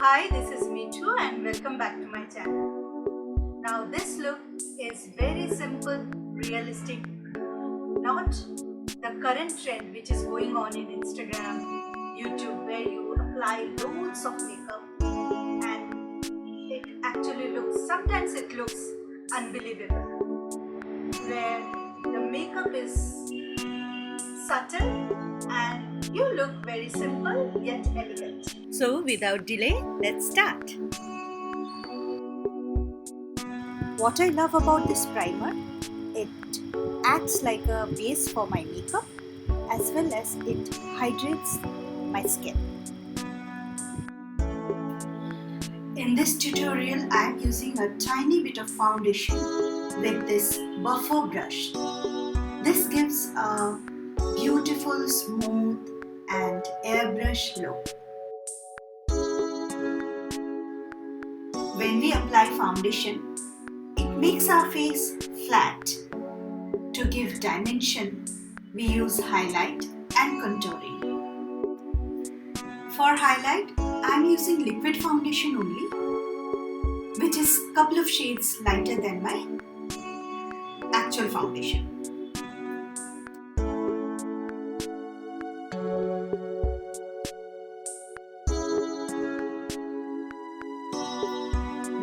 Hi, this is Mithu and welcome back to my channel. Now this look is very simple, realistic, not the current trend which is going on in Instagram, YouTube, where you apply loads of makeup and it actually sometimes it looks unbelievable, where the makeup is subtle and you look very simple yet elegant. So without delay, let's start. What I love about this primer, it acts like a base for my makeup as well as it hydrates my skin. In this tutorial, I am using a tiny bit of foundation with this buffer brush. This gives a beautiful, smooth and airbrush look. When we apply foundation, it makes our face flat. To give dimension, we use highlight and contouring. For highlight, I am using liquid foundation only, which is a couple of shades lighter than my actual foundation.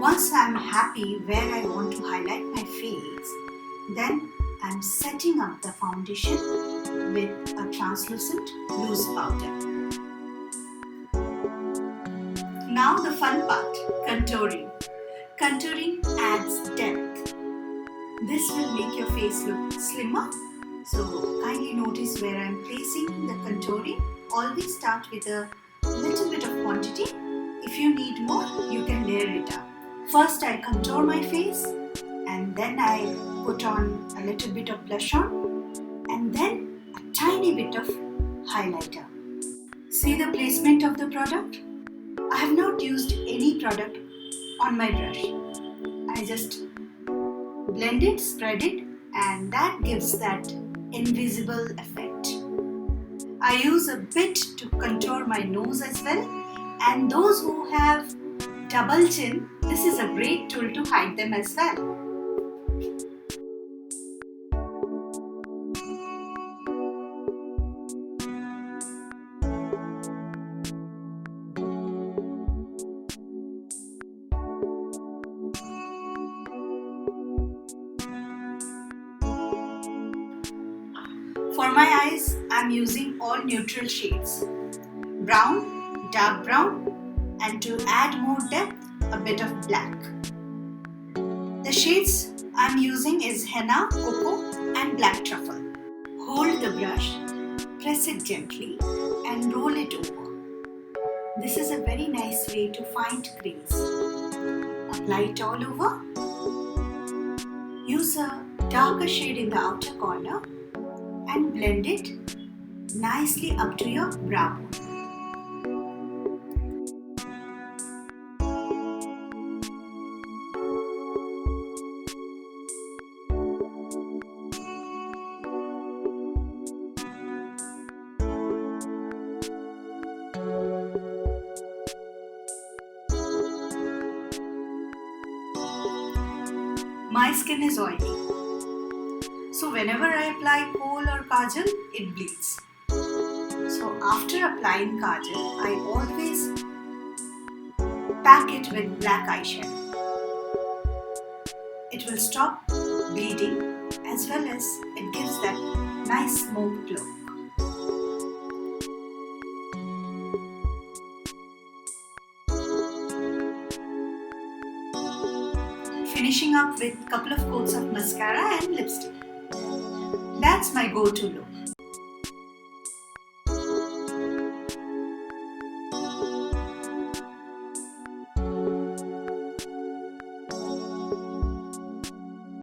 Once I am happy where I want to highlight my face, then I am setting up the foundation with a translucent loose powder. Now the fun part, contouring. Contouring adds depth. This will make your face look slimmer. So kindly notice where I am placing the contouring. Always start with a little bit of quantity. If you need more, you can layer it up. First I contour my face and then I put on a little bit of blush on and then a tiny bit of highlighter. See the placement of the product? I have not used any product on my brush. I just blend it, spread it, and that gives that invisible effect. I use a bit to contour my nose as well, and those who have double chin, this is a great tool to hide them as well. For my eyes, I am using all neutral shades. Brown, dark brown, and to add more depth, a bit of black. The shades I am using is henna, cocoa and black truffle. Hold the brush, press it gently and roll it over. This is a very nice way to find grace. Apply it all over. Use a darker shade in the outer corner and blend it nicely up to your brow bone. My skin is oily, so whenever I apply kohl or kajal, it bleeds. So after applying kajal, I always pack it with black eyeshadow. It will stop bleeding as well as it gives that nice smoked look. Finishing up with a couple of coats of mascara and lipstick. That's my go-to look.